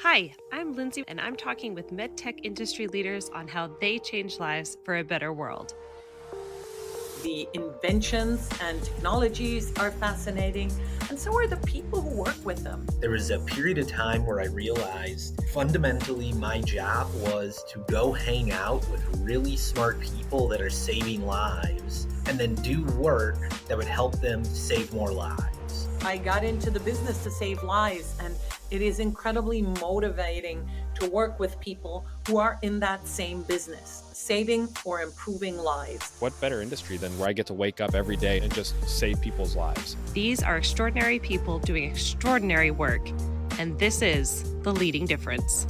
Hi, I'm Lindsey, and I'm talking with MedTech industry leaders on how they change lives for a better world. The inventions and technologies are fascinating, and so are the people who work with them. There was a period of time where I realized fundamentally my job was to go hang out with really smart people that are saving lives and then do work that would help them save more lives. I got into the business to save lives, and it is incredibly motivating to work with people who are in that same business, saving or improving lives. What better industry than where I get to wake up every day and just save people's lives? These are extraordinary people doing extraordinary work, and this is The Leading Difference.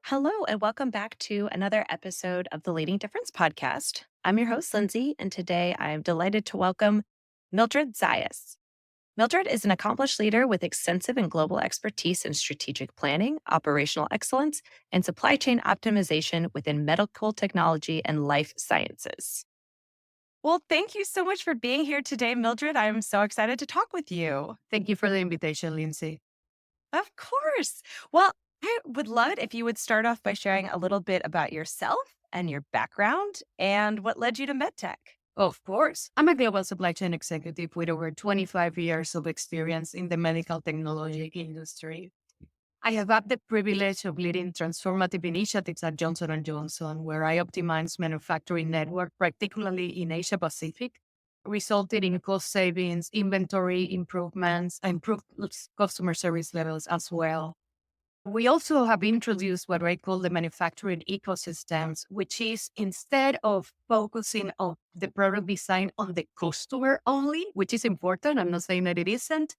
Hello, and welcome back to another episode of the Leading Difference podcast. I'm your host, Lindsey, and today I'm delighted to welcome Mildred Zayas. Mildred is an accomplished leader with extensive and global expertise in strategic planning, operational excellence, and supply chain optimization within medical technology and life sciences. Well, thank you so much for being here today, Mildred. I'm so excited to talk with you. Thank you for the invitation, Lindsey. Of course. Well, I would love it if you would start off by sharing a little bit about yourself and your background and what led you to MedTech. Of course. I'm a global supply chain executive with over 25 years of experience in the medical technology industry. I have had the privilege of leading transformative initiatives at Johnson & Johnson, where I optimized manufacturing network, particularly in Asia Pacific, resulted in cost savings, inventory improvements, improved customer service levels as well. We also have introduced what I call the manufacturing ecosystems, which is instead of focusing on the product design on the customer only, which is important, I'm not saying that it isn't,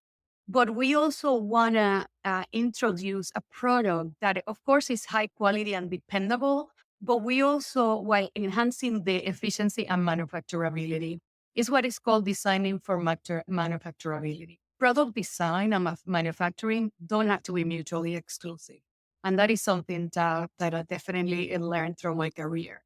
but we also want to introduce a product that, of course, is high quality and dependable, but we also, while enhancing the efficiency and manufacturability, is what is called designing for manufacturability. Product design and manufacturing don't have to be mutually exclusive. And that is something that I definitely learned through my career.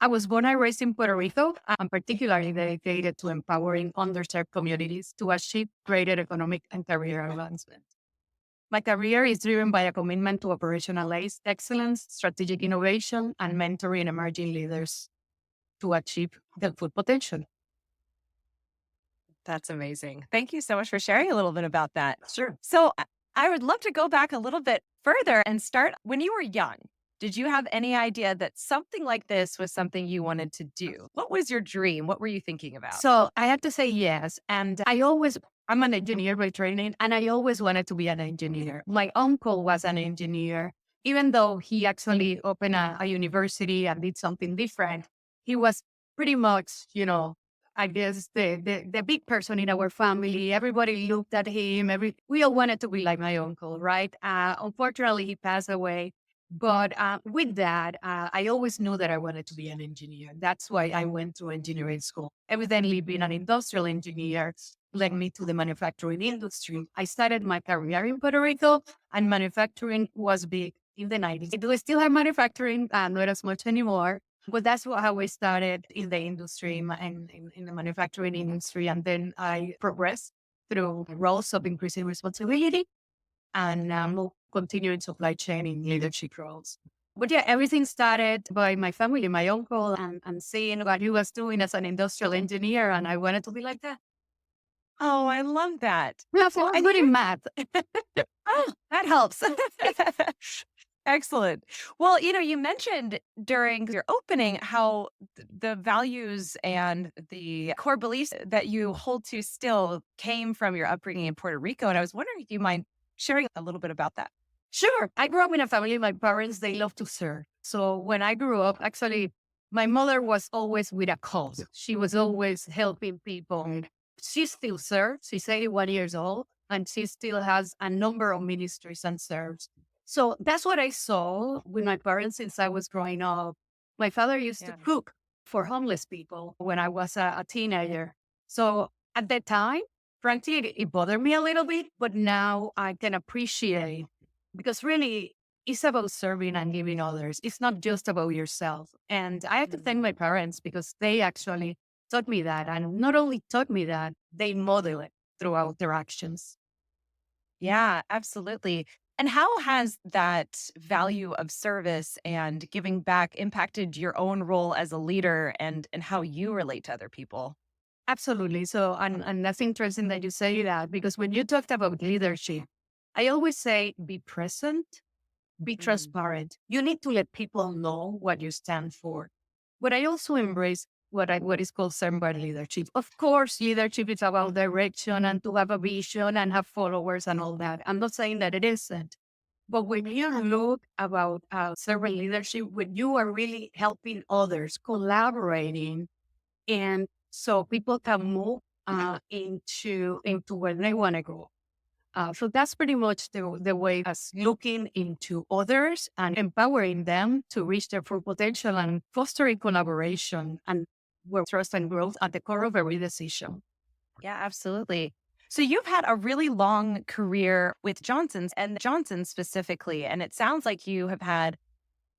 I was born and raised in Puerto Rico. I'm particularly dedicated to empowering underserved communities to achieve greater economic and career advancement. My career is driven by a commitment to operational excellence, strategic innovation, and mentoring emerging leaders to achieve their full potential. That's amazing. Thank you so much for sharing a little bit about that. Sure. So I would love to go back a little bit further and start when you were young. Did you have any idea that something like this was something you wanted to do? What was your dream? What were you thinking about? So I have to say yes. And I'm an engineer by training, and I always wanted to be an engineer. My uncle was an engineer, even though he actually opened a university and did something different. He was pretty much, I guess the big person in our family. Everybody looked at him. We all wanted to be like my uncle, right? Unfortunately, he passed away. But with that, I always knew that I wanted to be an engineer. That's why I went to engineering school. Evidently, being an industrial engineer led me to the manufacturing industry. I started my career in Puerto Rico, and manufacturing was big in the 90s. Do we still have manufacturing? Not as much anymore. But that's how I started in the industry, in the manufacturing industry. And then I progressed through roles of increasing responsibility and continuing supply chain in leadership roles. But yeah, everything started by my family, my uncle, and seeing what he was doing as an industrial engineer. And I wanted to be like that. Oh, I love that. Yeah, so I'm good in math. Oh, that helps. Excellent. Well, you mentioned during your opening how the values and the core beliefs that you hold to still came from your upbringing in Puerto Rico. And I was wondering if you mind sharing a little bit about that. Sure. I grew up in a family. My parents, they love to serve. So when I grew up, actually, my mother was always with a cause. She was always helping people. She still serves. She's 81 years old, and she still has a number of ministries and serves. So that's what I saw with my parents since I was growing up. My father used to cook for homeless people when I was a teenager. So at that time, frankly, it bothered me a little bit, but now I can appreciate, because really it's about serving and giving others. It's not just about yourself. And I have to thank my parents because they actually taught me that. And not only taught me that, they model it throughout their actions. Yeah, absolutely. And how has that value of service and giving back impacted your own role as a leader and how you relate to other people? Absolutely. So, and that's interesting that you say that because when you talked about leadership, I always say be present, be Mm. transparent. You need to let people know what you stand for. But I also embrace what is called servant leadership. Of course, leadership is about direction and to have a vision and have followers and all that. I'm not saying that it isn't. But when you look about servant leadership, when you are really helping others, collaborating, and so people can move into where they want to go. So that's pretty much the way as looking into others and empowering them to reach their full potential and fostering collaboration and where trust and growth at the core of every decision. Yeah, absolutely. So you've had a really long career with Johnson's and Johnson specifically, and it sounds like you have had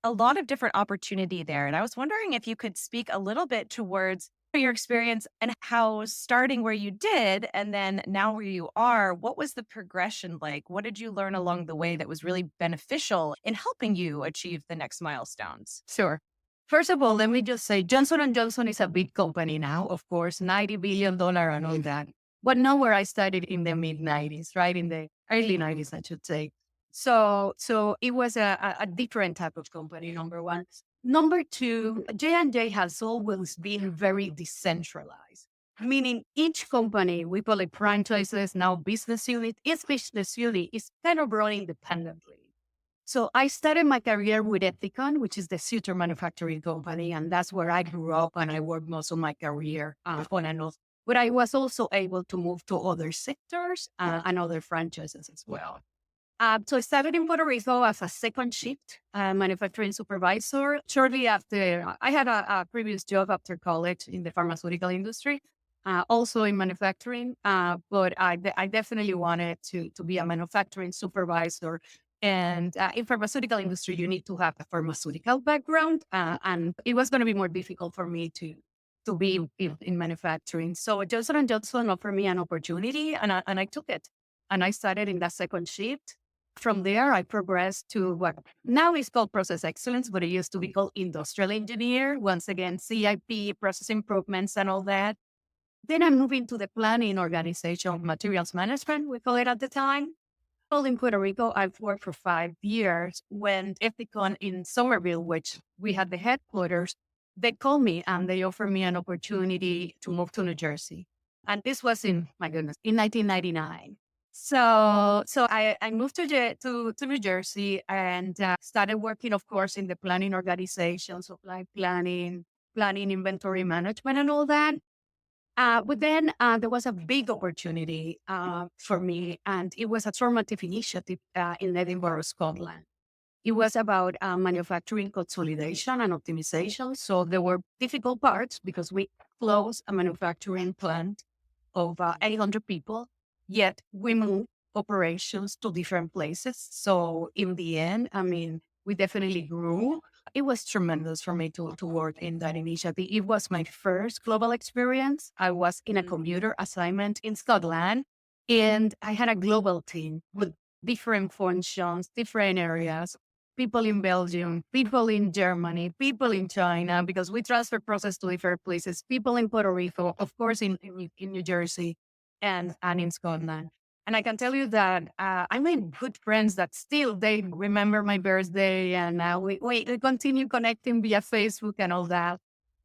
a lot of different opportunity there. And I was wondering if you could speak a little bit towards your experience and how starting where you did and then now where you are, what was the progression like? What did you learn along the way that was really beneficial in helping you achieve the next milestones? Sure. First of all, let me just say Johnson and Johnson is a big company now, of course, $90 billion and all that. But not where I started in the mid 90s, right? In the early 90s, I should say. So it was a different type of company, number one. Number two, J&J has always been very decentralized, meaning each company, we call it franchises, now business unit, each business unit is kind of run independently. So I started my career with Ethicon, which is the suture manufacturing company, and that's where I grew up and I worked most of my career on and off. But I was also able to move to other sectors and other franchises as well. So I started in Puerto Rico as a second shift manufacturing supervisor. Shortly after, I had a previous job after college in the pharmaceutical industry, also in manufacturing. But I definitely wanted to be a manufacturing supervisor. And in pharmaceutical industry, you need to have a pharmaceutical background, and it was going to be more difficult for me to be in manufacturing. So Johnson and Johnson offered me an opportunity, and I took it. And I started in that second shift. From there, I progressed to what now is called process excellence, but it used to be called industrial engineer. Once again, CIP, process improvements, and all that. Then I moved into the planning organization of materials management, we call it at the time. Well, in Puerto Rico, I've worked for 5 years. When Ethicon in Somerville, which we had the headquarters, they called me and they offered me an opportunity to move to New Jersey. And this was in, my goodness, in 1999. So I moved to New Jersey and started working, of course, in the planning organization, supply planning, planning, inventory management, and all that. But then there was a big opportunity for me, and it was a transformative initiative in Edinburgh, Scotland. It was about manufacturing consolidation and optimization. So there were difficult parts because we closed a manufacturing plant of 800 people, yet we moved operations to different places. So in the end, I mean, we definitely grew. It was tremendous for me to work in that initiative. It was my first global experience. I was in a commuter assignment in Scotland, and I had a global team with different functions, different areas, people in Belgium, people in Germany, people in China, because we transfer process to different places, people in Puerto Rico, of course, in New Jersey and in Scotland. And I can tell you that I made good friends that still they remember my birthday, and we continue connecting via Facebook and all that.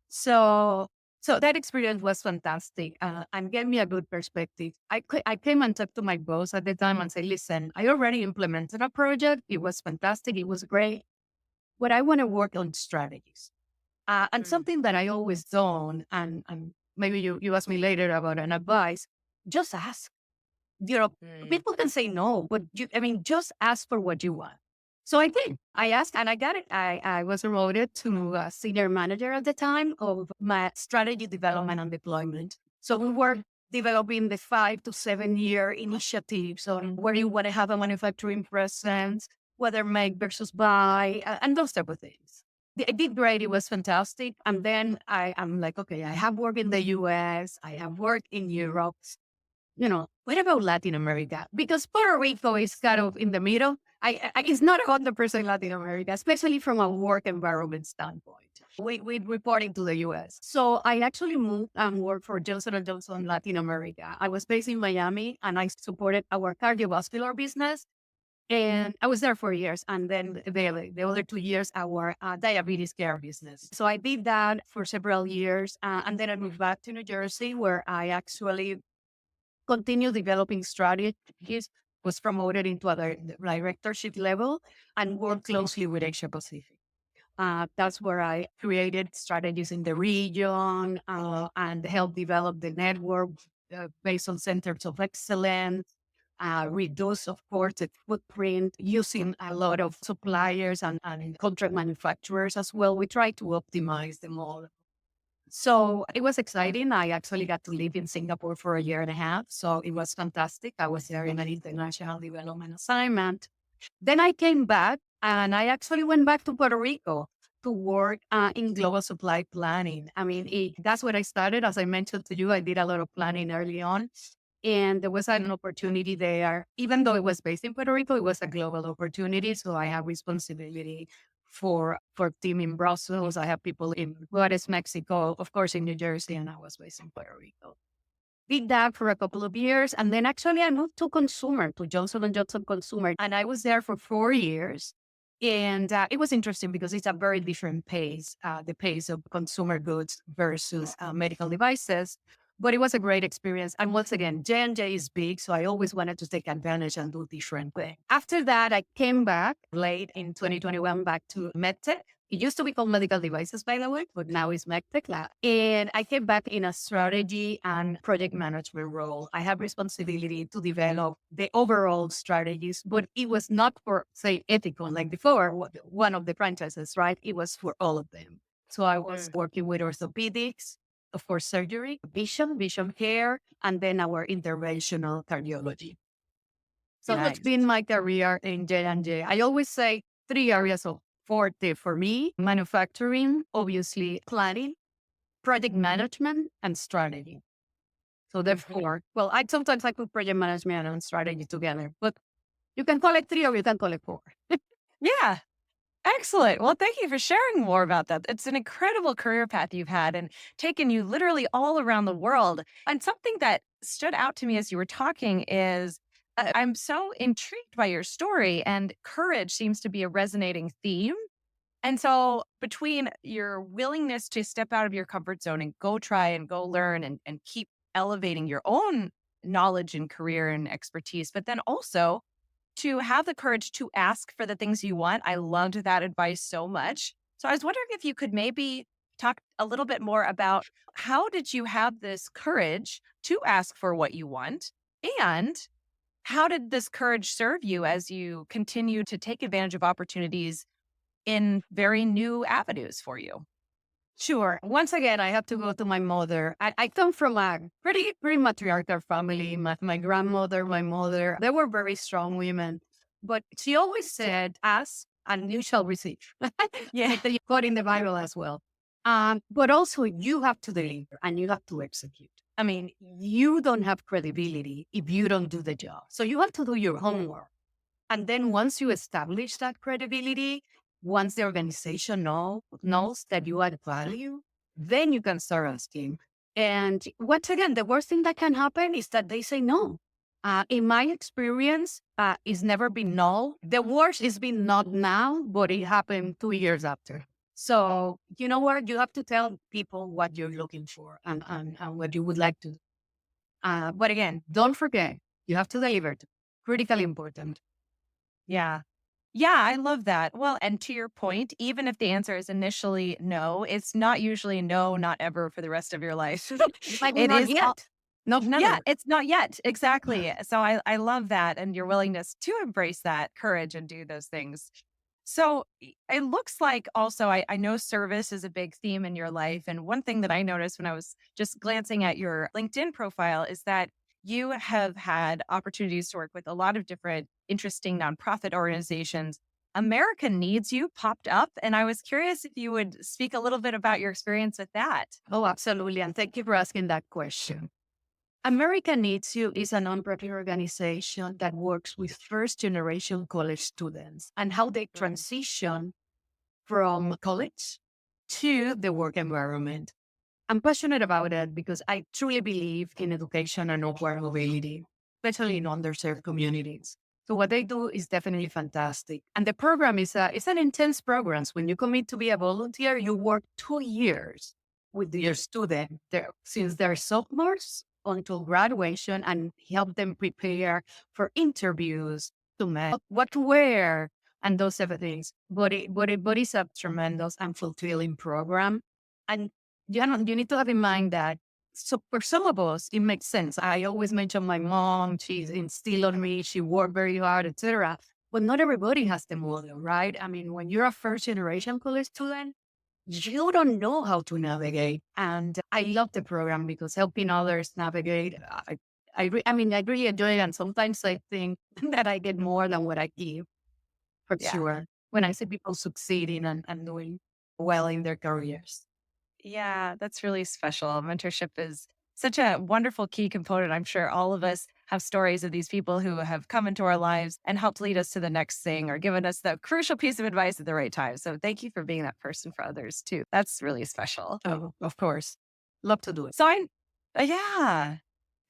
So so that experience was fantastic and gave me a good perspective. I came and talked to my boss at the time and said, "Listen, I already implemented a project. It was fantastic. It was great, but I want to work on strategies." And something that I always done, and maybe you ask me later about an advice, just ask. You know, Mm. people can say no, but I mean, just ask for what you want. So I did. I asked and I got it. I was promoted to a senior manager at the time of my strategy development and deployment. So we were developing the 5 to 7 year initiatives on where you want to have a manufacturing presence, whether make versus buy, and those type of things. I did great. It was fantastic. And then I'm like, okay, I have worked in the US. I have worked in Europe. what about Latin America? Because Puerto Rico is kind of in the middle. It's not 100% Latin America, especially from a work environment standpoint. We reporting to the US. So I actually moved and worked for Johnson & Johnson Latin America. I was based in Miami and I supported our cardiovascular business. And I was there for years. And then the other 2 years, our diabetes care business. So I did that for several years. And then I moved back to New Jersey, where I actually continued developing strategies, was promoted into a directorship level, and worked closely with Asia Pacific. That's where I created strategies in the region and helped develop the network based on centers of excellence, reduce, of course, the footprint using a lot of suppliers and contract manufacturers as well. We try to optimize them all. So it was exciting. I actually got to live in Singapore for a year and a half. So it was fantastic. I was there in an international development assignment. Then I came back and I actually went back to Puerto Rico to work in global supply planning. I mean, that's where I started. As I mentioned to you, I did a lot of planning early on. And there was an opportunity there. Even though it was based in Puerto Rico, it was a global opportunity. So I have responsibility for team in Brussels. I have people in Juarez, Mexico, of course, in New Jersey, and I was based in Puerto Rico. Did that for a couple of years. And then actually I moved to Johnson & Johnson Consumer. And I was there for 4 years. And it was interesting because it's a very different pace, the pace of consumer goods versus medical devices. But it was a great experience. And once again, J&J is big, so I always wanted to take advantage and do different things. After that, I came back late in 2021 back to MedTech. It used to be called medical devices, by the way, but now it's MedTech. And I came back in a strategy and project management role. I have responsibility to develop the overall strategies, but it was not for, say, ethical, like before, one of the franchises, right? It was for all of them. So I was working with orthopedics, of course, surgery, vision care, and then our interventional cardiology. So that's been my career in J&J. I always say 3 areas of forte for me: manufacturing, obviously planning, project management, and strategy. So therefore, well, I sometimes put project management and strategy together, but you can call it 3 or you can call it 4. Yeah. Excellent. Well, thank you for sharing more about that. It's an incredible career path you've had and taken you literally all around the world. And something that stood out to me as you were talking is I'm so intrigued by your story, and courage seems to be a resonating theme. And so between your willingness to step out of your comfort zone and go try and go learn and keep elevating your own knowledge and career and expertise, but then also to have the courage to ask for the things you want. I loved that advice so much. So I was wondering if you could maybe talk a little bit more about how did you have this courage to ask for what you want, and how did this courage serve you as you continue to take advantage of opportunities in very new avenues for you? Sure. Once again, I have to go to my mother. I come from a pretty matriarchal family. My grandmother, my mother, they were very strong women. But she always said, ask and you shall receive. Yeah. You got in the Bible as well. But also you have to deliver and you have to execute. I mean, you don't have credibility if you don't do the job. So you have to do your homework. And then once you establish that credibility, once the organization knows that you add value, then you can start asking. And once again, the worst thing that can happen is that they say no. In my experience, it's never been no. The worst is been not now, but it happened 2 years after. So you know what? You have to tell people what you're looking for and what you would like to do. But again, don't forget, you have to deliver. Critically important. Yeah. Yeah, I love that. Well, and to your point, even if the answer is initially no, it's not usually no, not ever for the rest of your life. Like It not is yet. No, never. Yeah, it's not yet. Exactly. So I love that, and your willingness to embrace that courage and do those things. So it looks like also, I know service is a big theme in your life. And one thing that I noticed when I was just glancing at your LinkedIn profile is that you have had opportunities to work with a lot of different interesting nonprofit organizations. American Needs You popped up, and I was curious if you would speak a little bit about your experience with that. Oh, absolutely. And thank you for asking that question. America Needs You is a nonprofit organization that works with first generation college students and how they transition from college to the work environment. I'm passionate about it because I truly believe in education and upward mobility, especially in underserved communities. So what they do is definitely fantastic. And the program it's an intense program. When you commit to be a volunteer, you work 2 years with your student since they're sophomores until graduation and help them prepare for interviews, to make what to wear and those type of things. But it's a tremendous and fulfilling program. And you need to have in mind that so for some of us, it makes sense. I always mention my mom, she's instilled on me, she worked very hard, etc. But not everybody has the model, right? I mean, when you're a first generation college student, you don't know how to navigate. And I love the program because helping others navigate, I really enjoy it. And sometimes I think that I get more than what I give, for Yeah. sure, when I see people succeeding and doing well in their careers. Yeah, that's really special. Mentorship is such a wonderful key component. I'm sure all of us have stories of these people who have come into our lives and helped lead us to the next thing or given us the crucial piece of advice at the right time. So thank you for being that person for others too. That's really special. Oh, of course. Love to do it. So yeah.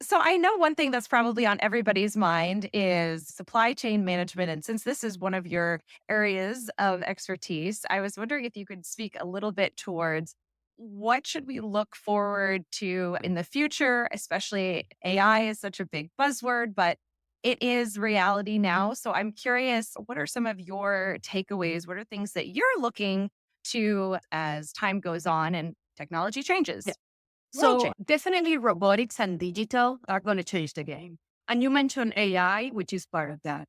So I know one thing that's probably on everybody's mind is supply chain management. And since this is one of your areas of expertise, I was wondering if you could speak a little bit towards what should we look forward to in the future, especially AI is such a big buzzword, but it is reality now. So I'm curious, what are some of your takeaways? What are things that you're looking to as time goes on and technology changes? Yeah. World So change. definitely robotics and digital are going to change the game. And you mentioned AI, which is part of that.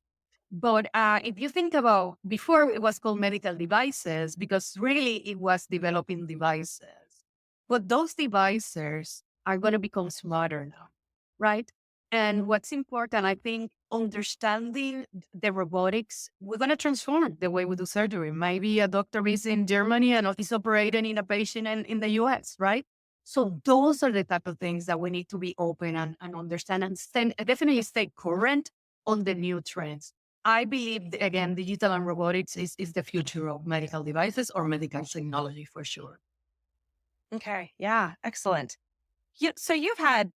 But if you think about before it was called medical devices, because really it was developing devices. But those devices are going to become smarter now, right? And what's important, I think, understanding the robotics, we're going to transform the way we do surgery. Maybe a doctor is in Germany and is operating in a patient in the US, right? So those are the type of things that we need to be open and understand and definitely stay current on the new trends. I believe, again, digital and robotics is the future of medical devices or medical technology for sure. Okay. Yeah. Excellent. So you've had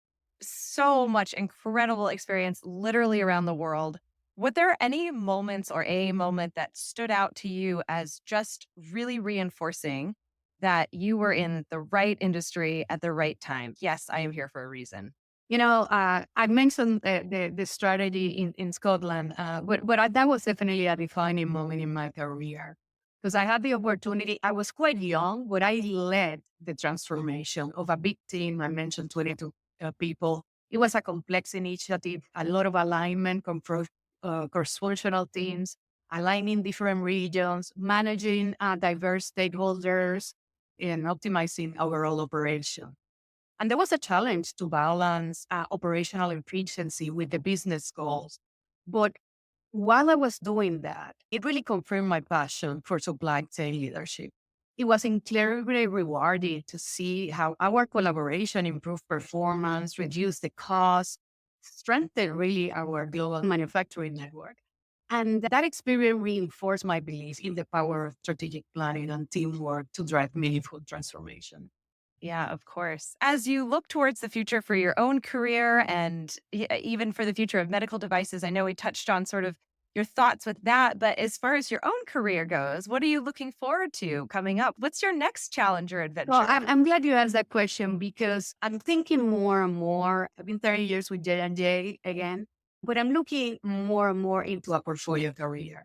so much incredible experience literally around the world. Were there any moments or a moment that stood out to you as just really reinforcing that you were in the right industry at the right time? Yes, I am here for a reason. I mentioned the strategy in Scotland, but that was definitely a defining moment in my career because I had the opportunity. I was quite young, but I led the transformation of a big team. I mentioned 22 people. It was a complex initiative, a lot of alignment, cross-functional teams, aligning different regions, managing diverse stakeholders, and optimizing overall operation. And there was a challenge to balance operational efficiency with the business goals. But while I was doing that, it really confirmed my passion for supply chain leadership. It was incredibly rewarding to see how our collaboration improved performance, reduced the cost, strengthened really our global manufacturing network. And that experience reinforced my belief in the power of strategic planning and teamwork to drive meaningful transformation. Yeah, of course. As you look towards the future for your own career and even for the future of medical devices, I know we touched on sort of your thoughts with that, but as far as your own career goes, what are you looking forward to coming up? What's your next challenge or adventure? Well, I'm glad you asked that question because I'm thinking more and more. I've been 30 years with J&J again, but I'm looking more and more into a portfolio career.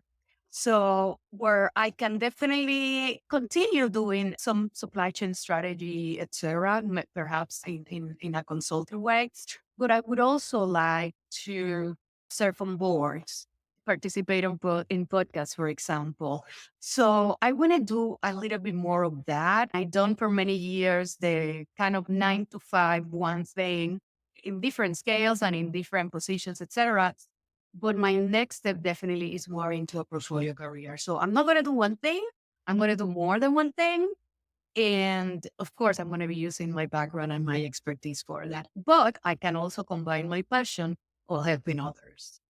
So where I can definitely continue doing some supply chain strategy, etc., perhaps in a consulting way. But I would also like to serve on boards, participate in podcasts, for example. So I want to do a little bit more of that. I've done for many years the kind of 9 to 5 one thing in different scales and in different positions, etc. But my next step definitely is more into a portfolio career. So I'm not going to do one thing. I'm going to do more than one thing. And of course, I'm going to be using my background and my expertise for that. But I can also combine my passion while helping others.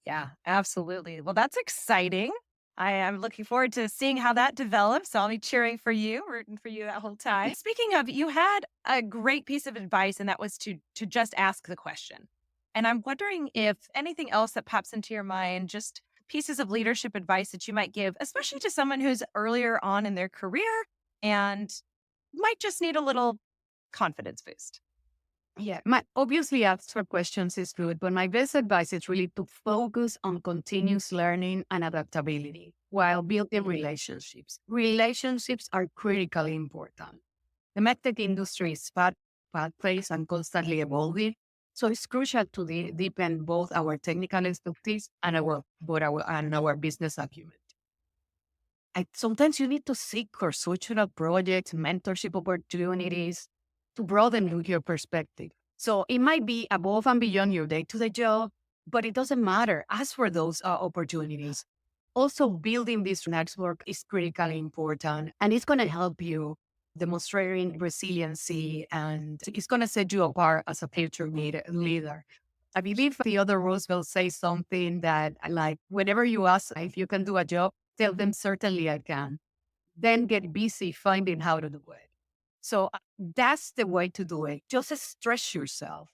Yeah, absolutely. Well, that's exciting. I am looking forward to seeing how that develops. I'll be cheering for you, rooting for you that whole time. Speaking of, you had a great piece of advice, and that was to just ask the question. And I'm wondering if anything else that pops into your mind, just pieces of leadership advice that you might give, especially to someone who's earlier on in their career and might just need a little confidence boost. Yeah, my obviously ask for questions is good, but my best advice is really to focus on continuous learning and adaptability while building relationships. Relationships are critically important. The medtech industry is fast-paced and constantly evolving, so it's crucial to deepen both our technical expertise and our business acumen. Sometimes you need to seek cross-cultural projects, mentorship opportunities to broaden your perspective. So it might be above and beyond your day-to-day job, but it doesn't matter. Ask for those opportunities. Also, building this network is critically important, and it's going to help you demonstrating resiliency, and it's going to set you apart as a future leader. I believe the other Roosevelt says something that, like, whenever you ask if you can do a job, tell them, certainly I can. Then get busy finding how to do it. So that's the way to do it. Just stretch yourself.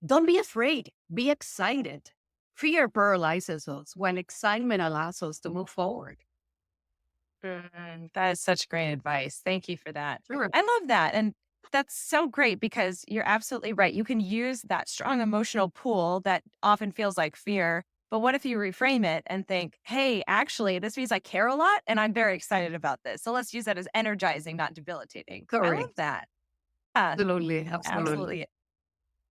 Don't be afraid. Be excited. Fear paralyzes us when excitement allows us to move forward. That is such great advice. Thank you for that. Sure. I love that. And that's so great because you're absolutely right. You can use that strong emotional pull that often feels like fear. But what if you reframe it and think, hey, actually, this means I care a lot and I'm very excited about this. So let's use that as energizing, not debilitating. I love Correct. that. Yeah, Absolutely. absolutely.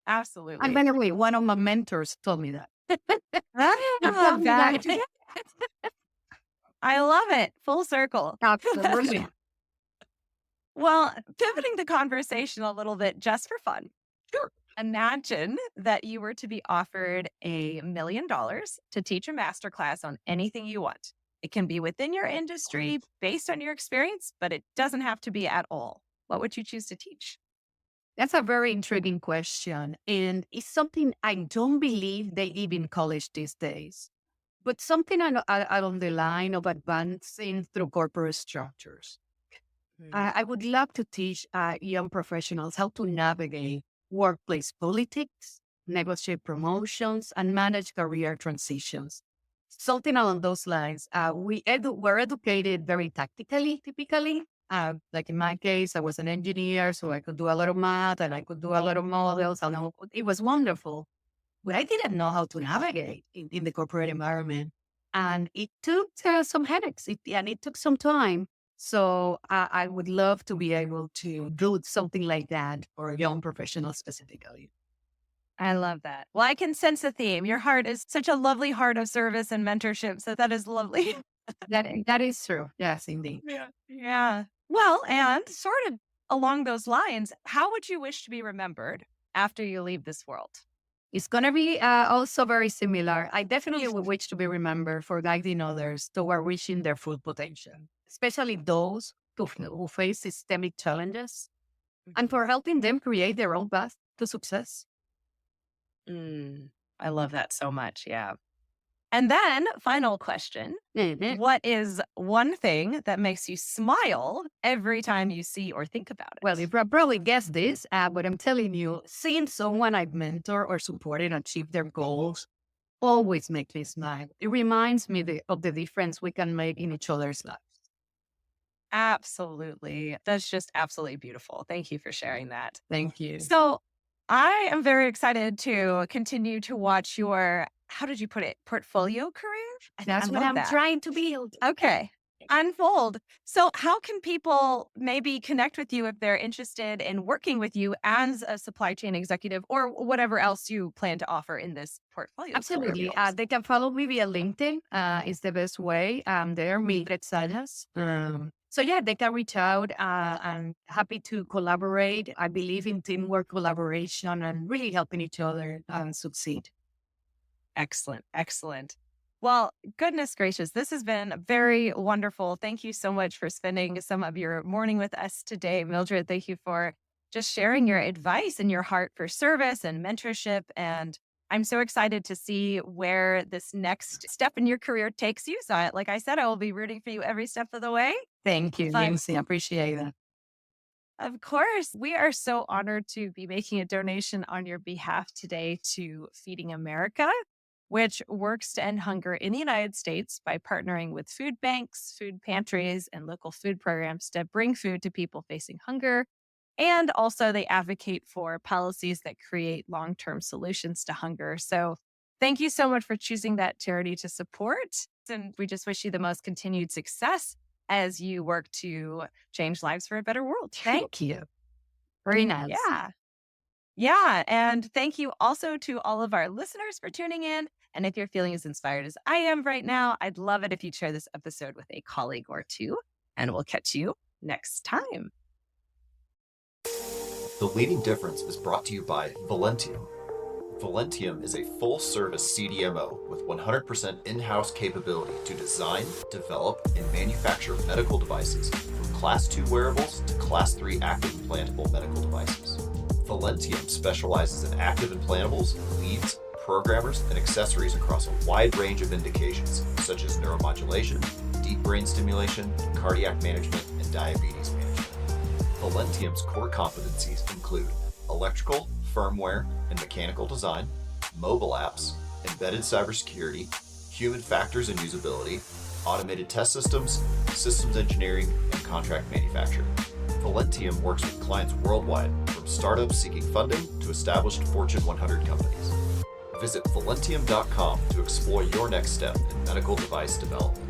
Absolutely. And by the way, one of my mentors told me that. I love that. I love it. Full circle. Absolutely. Well, pivoting the conversation a little bit just for fun. Sure. Imagine that you were to be offered $1 million to teach a masterclass on anything you want. It can be within your industry based on your experience, but it doesn't have to be at all. What would you choose to teach? That's a very intriguing question. And it's something I don't believe they give in college these days, but something along the line of advancing through corporate structures. I would love to teach young professionals how to navigate workplace politics, negotiate promotions, and manage career transitions. Something along those lines. We're educated very tactically, typically. Like in my case, I was an engineer, so I could do a lot of math and I could do a lot of models. And it was wonderful. But I didn't know how to navigate in the corporate environment. And it took some headaches and it took some time. So I would love to be able to do something like that for young professionals specifically. I love that. Well, I can sense a theme. Your heart is such a lovely heart of service and mentorship. So that is lovely. That is true. Yes, indeed. Yeah. Well, and sort of along those lines, how would you wish to be remembered after you leave this world? It's going to be also very similar. I definitely would wish to be remembered for guiding others toward reaching their full potential, especially those who face systemic challenges, and for helping them create their own path to success. I love that so much. Yeah. And then, final question. What is one thing that makes you smile every time you see or think about it? Well, you probably guessed this, but I'm telling you, seeing someone I've mentored or supported achieve their goals always makes me smile. It reminds me of the difference we can make in each other's lives. Absolutely. That's just absolutely beautiful. Thank you for sharing that. Thank you. So I am very excited to continue to watch your, how did you put it, portfolio career? That's what I'm trying to build. Okay. Unfold. So how can people maybe connect with you if they're interested in working with you as a supply chain executive or whatever else you plan to offer in this portfolio? Absolutely. They can follow me via LinkedIn. Is the best way. They're Mildred Zayas. So yeah, they can reach out. I'm happy to collaborate. I believe in teamwork, collaboration, and really helping each other succeed. Excellent. Excellent. Well, goodness gracious, this has been very wonderful. Thank you so much for spending some of your morning with us today, Mildred. Thank you for just sharing your advice and your heart for service and mentorship. And I'm so excited to see where this next step in your career takes you. So, like I said, I will be rooting for you every step of the way. Thank you, But Lindsey. I appreciate that. of course, we are so honored to be making a donation on your behalf today to Feeding America, which works to end hunger in the United States by partnering with food banks, food pantries, and local food programs to bring food to people facing hunger. And also, they advocate for policies that create long term solutions to hunger. So, thank you so much for choosing that charity to support. And we just wish you the most continued success as you work to change lives for a better world. Thank you. Very nice. Yeah. Yeah. And thank you also to all of our listeners for tuning in. And if you're feeling as inspired as I am right now, I'd love it if you'd share this episode with a colleague or two. And we'll catch you next time. The Leading Difference is brought to you by Velentium. Velentium is a full-service CDMO with 100% in-house capability to design, develop, and manufacture medical devices from Class 2 wearables to Class 3 active implantable medical devices. Velentium specializes in active implantables, leads, programmers, and accessories across a wide range of indications, such as neuromodulation, deep brain stimulation, cardiac management, and diabetes management. Velentium's core competencies include electrical, firmware, and mechanical design, mobile apps, embedded cybersecurity, human factors and usability, automated test systems, systems engineering, and contract manufacturing. Velentium works with clients worldwide, from startups seeking funding to established Fortune 100 companies. Visit Velentium.com to explore your next step in medical device development.